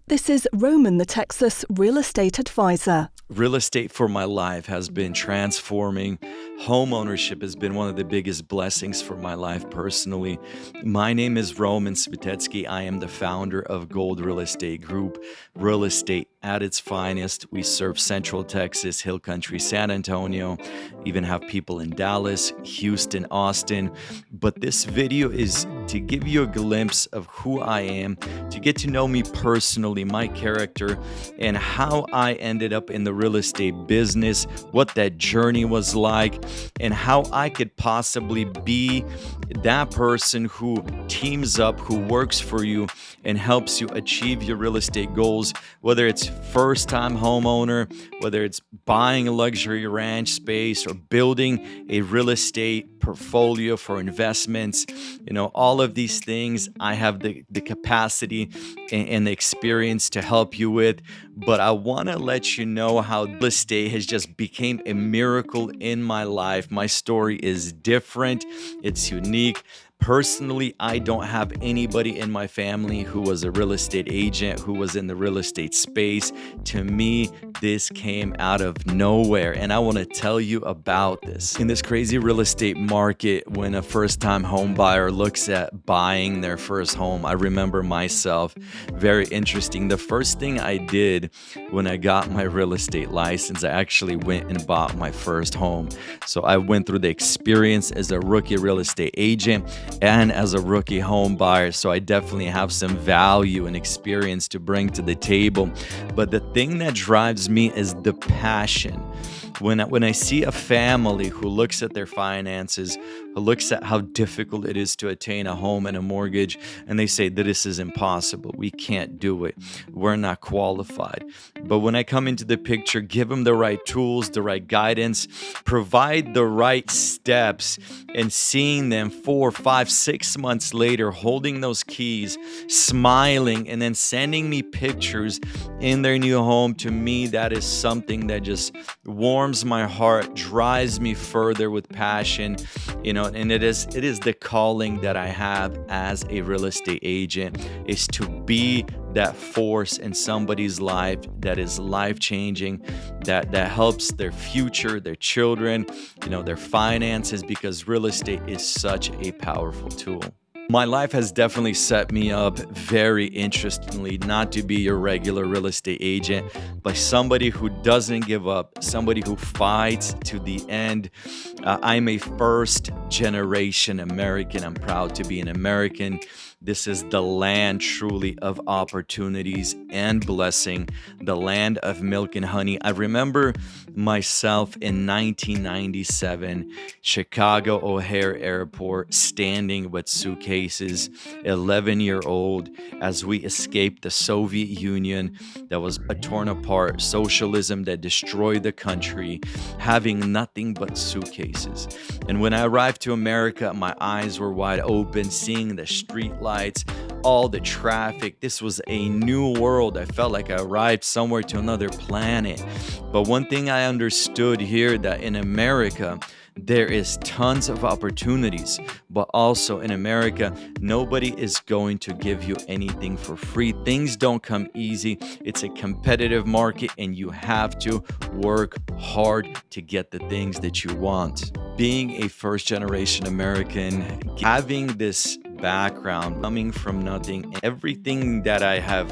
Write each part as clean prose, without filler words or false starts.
This is Roman, the Texas real estate advisor. Real estate for my life has been transforming. Home ownership has been one of the biggest blessings for my life personally. My name is Roman Svitetsky. I am the founder of Gold Real Estate Group, real estate at its finest. We serve Central Texas, Hill Country, San Antonio, even have people in Dallas, Houston, Austin. But this video is to give you a glimpse of who I am, to get to know me personally, my character, and how I ended up in the real estate business, what that journey was like, and how I could possibly be that person who teams up, who works for you and helps you achieve your real estate goals, whether it's first-time homeowner, whether it's buying a luxury ranch space or building a real estate portfolio for investments. All of these things I have the capacity and the experience to help you with. But I want to let you know how real estate has just became a miracle in my life. My story is different. It's unique. Personally, I don't have anybody in my family who was a real estate agent, who was in the real estate space. To me, this came out of nowhere, and I want to tell you about this. In this crazy real estate market, when a first-time home buyer looks at buying their first home, I remember myself, very interesting. The first thing I did when I got my real estate license, I actually went and bought my first home. So I went through the experience as a rookie real estate agent and as a rookie home buyer. So I definitely have some value and experience to bring to the table. But the thing that drives me is the passion. When I see a family who looks at their finances, who looks at how difficult it is to attain a home and a mortgage, and they say that this is impossible, we can't do it, we're not qualified. But when I come into the picture, give them the right tools, the right guidance, provide the right steps, and seeing them 4, 5, 6 months later holding those keys, smiling, and then sending me pictures in their new home, to me that is something that just warms my heart, drives me further with passion, and it is the calling that I have as a real estate agent, is to be that force in somebody's life that is life-changing, that helps their future, their children, their finances, because real estate is such a powerful tool. My life has definitely set me up very interestingly, not to be your regular real estate agent, but somebody who doesn't give up, somebody who fights to the end. I'm a first-generation American. I'm proud to be an American. This is the land truly of opportunities and blessing, the land of milk and honey. I remember myself in 1997, Chicago O'Hare Airport, standing with suitcases, 11-year-old, as we escaped the Soviet Union that was torn apart, socialism that destroyed the country, having nothing but suitcases. And when I arrived to America, my eyes were wide open, seeing the street lights, all the traffic. This was a new world. I felt like I arrived somewhere to another planet. But one thing I understood here, that in America, there is tons of opportunities, but also in America, nobody is going to give you anything for free. Things don't come easy. It's a competitive market, and you have to work hard to get the things that you want. Being a first-generation American, having this background, coming from nothing, everything that I have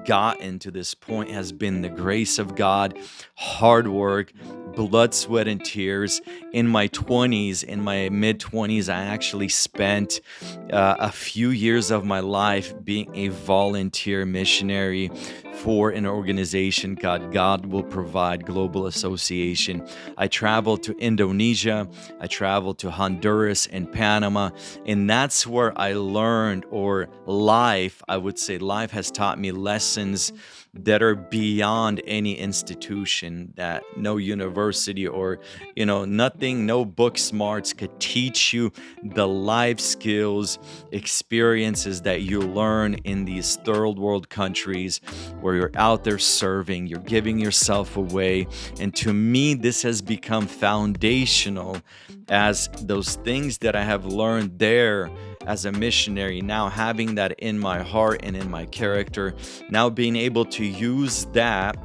gotten to this point has been the grace of God, hard work, blood, sweat, and tears. In my 20s, in my mid-20s, I actually spent a few years of my life being a volunteer missionary for an organization called God Will Provide Global Association. I traveled to Indonesia, I traveled to Honduras and Panama, and that's where I learned, or life, I would say life has taught me lessons that are beyond any institution, that no university or, nothing, no book smarts could teach you. The life skills, experiences that you learn in these third world countries where you're out there serving, you're giving yourself away. And to me, this has become foundational as those things that I have learned there as a missionary, now having that in my heart and in my character, now being able to use that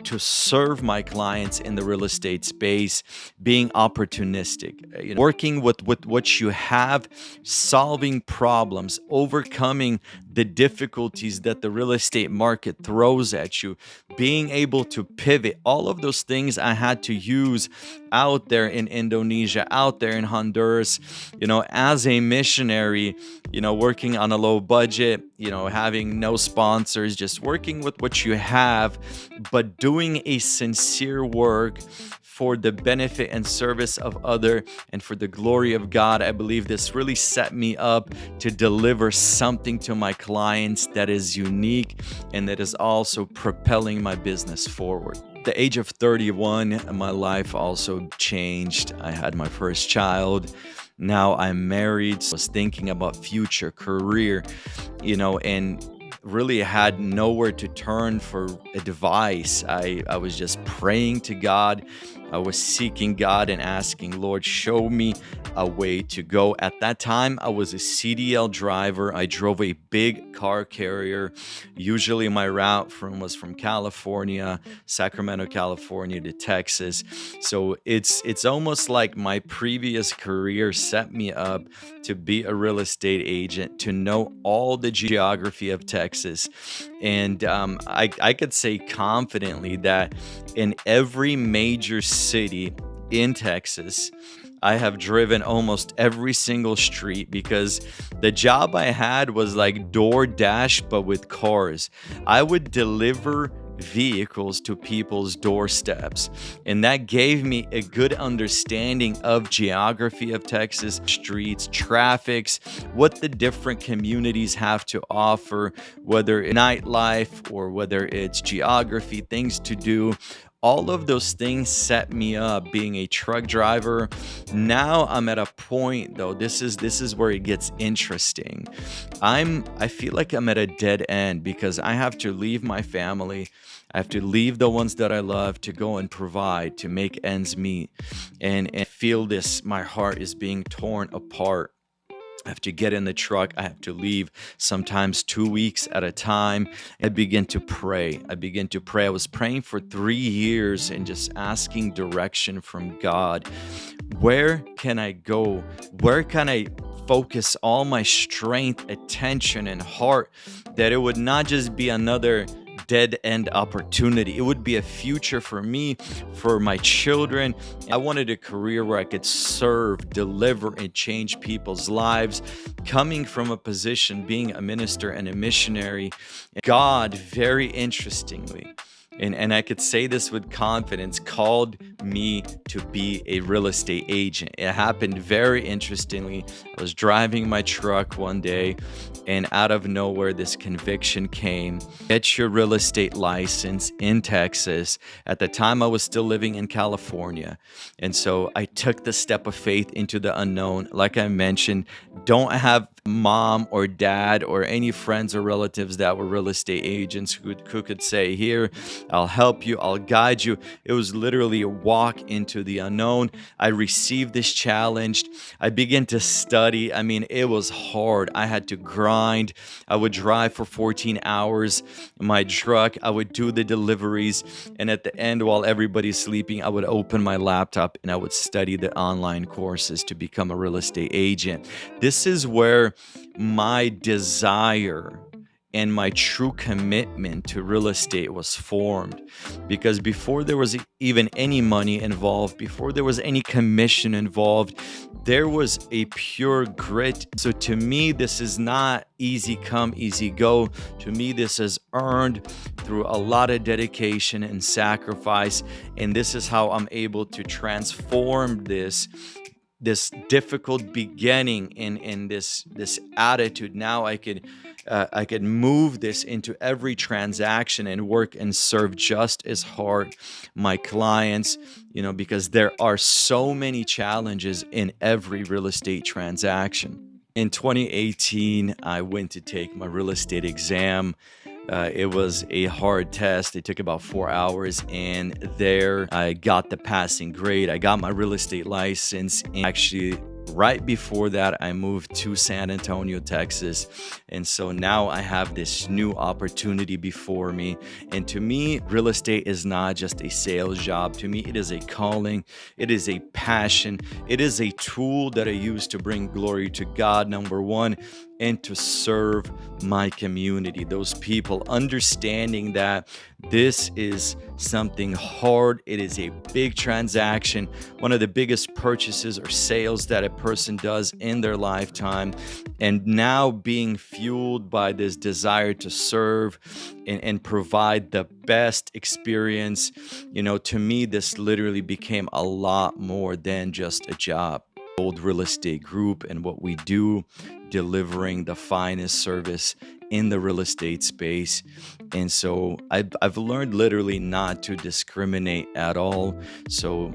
to serve my clients in the real estate space, being opportunistic, working with what you have, solving problems, overcoming the difficulties that the real estate market throws at you, being able to pivot. All of those things I had to use out there in Indonesia, out there in Honduras, as a missionary, working on a low budget, having no sponsors, just working with what you have, but doing a sincere work for the benefit and service of other and for the glory of God. I believe this really set me up to deliver something to my clients that is unique and that is also propelling my business forward. The age of 31, my life also changed. I had my first child. Now I'm married. I was thinking about future career, and really had nowhere to turn for advice. I was just praying to God. I was seeking God and asking, Lord, show me a way to go. At that time, I was a CDL driver. I drove a big car carrier. Usually my route was from California, Sacramento, California to Texas. So it's almost like my previous career set me up to be a real estate agent, to know all the geography of Texas. And I could say confidently that in every major city in Texas, I have driven almost every single street, because the job I had was like DoorDash, but with cars. I would deliver vehicles to people's doorsteps, and that gave me a good understanding of geography of Texas, streets, traffics, what the different communities have to offer, whether it's nightlife or whether it's geography, things to do. All of those things set me up being a truck driver. Now I'm at a point, though, this is where it gets interesting. I feel like I'm at a dead end, because I have to leave my family. I have to leave the ones that I love to go and provide, to make ends meet, and feel this, my heart is being torn apart. I have to get in the truck. I have to leave sometimes 2 weeks at a time. I begin to pray. I was praying for 3 years and just asking direction from God. Where can I go? Where can I focus all my strength, attention, and heart, that it would not just be another dead end opportunity? It would be a future for me, for my children. I wanted a career where I could serve, deliver, and change people's lives. Coming from a position, being a minister and a missionary, God, very interestingly, and I could say this with confidence, called me to be a real estate agent. It happened very interestingly. I was driving my truck one day, and out of nowhere, this conviction came. Get your real estate license in Texas. At the time, I was still living in California. And so I took the step of faith into the unknown. Like I mentioned, don't have mom or dad or any friends or relatives that were real estate agents who could say, here, I'll help you, I'll guide you. It was literally a walk into the unknown. I received this challenge. I began to study. I mean, it was hard. I had to grind. I would drive for 14 hours in my truck. I would do the deliveries. And at the end, while everybody's sleeping, I would open my laptop and I would study the online courses to become a real estate agent. This is where my desire and my true commitment to real estate was formed, because before there was even any money involved, before there was any commission involved, there was a pure grit. So to me, this is not easy come, easy go. To me, this is earned through a lot of dedication and sacrifice, and this is how I'm able to transform this difficult beginning in this attitude. Now I could move this into every transaction and work and serve just as hard my clients, because there are so many challenges in every real estate transaction. In 2018, I went to take my real estate exam. It was a hard test. It took about 4 hours, and there I got the passing grade. I got my real estate license, and actually, right before that, I moved to San Antonio, Texas. And so now I have this new opportunity before me. And to me, real estate is not just a sales job. To me, it is a calling, it is a passion, it is a tool that I use to bring glory to God, number one, and to serve my community, those people, understanding that this is something hard. It is a big transaction, one of the biggest purchases or sales that a person does in their lifetime. And now being fueled by this desire to serve and provide the best experience, to me, this literally became a lot more than just a job. Old Real Estate Group and what we do, delivering the finest service in the real estate space. And so I've learned literally not to discriminate at all. So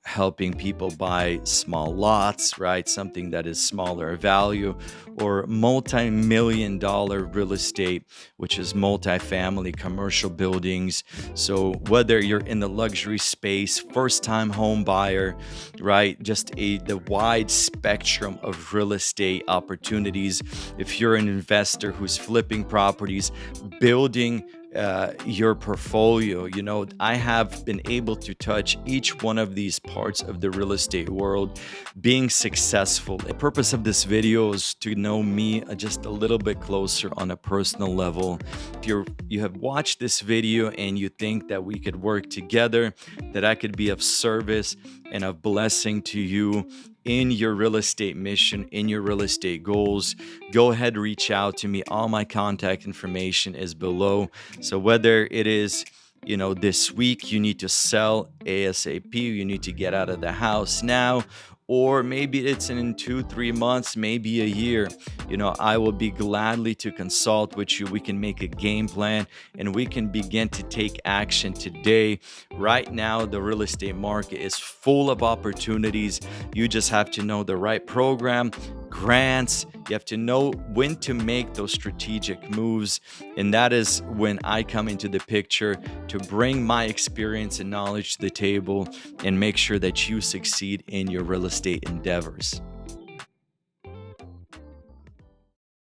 helping people buy small lots, right? Something that is smaller value, or multi-million dollar real estate, which is multifamily commercial buildings. So whether you're in the luxury space, first-time home buyer, right? Just the wide spectrum of real estate opportunities. If you're an investor who's flipping properties, building your portfolio. I have been able to touch each one of these parts of the real estate world, being successful. The purpose of this video is to know me just a little bit closer on a personal level. If you have watched this video and you think that we could work together, that I could be of service and of blessing to you in your real estate mission, in your real estate goals, go ahead, reach out to me. All my contact information is below. So whether it is, this week you need to sell ASAP, you need to get out of the house now, or maybe it's in 2-3 months, maybe a year, I will be gladly to consult with you. We can make a game plan and we can begin to take action today. Right now, the real estate market is full of opportunities. You just have to know the right program, grants. You have to know when to make those strategic moves. And that is when I come into the picture to bring my experience and knowledge to the table and make sure that you succeed in your real estate endeavors.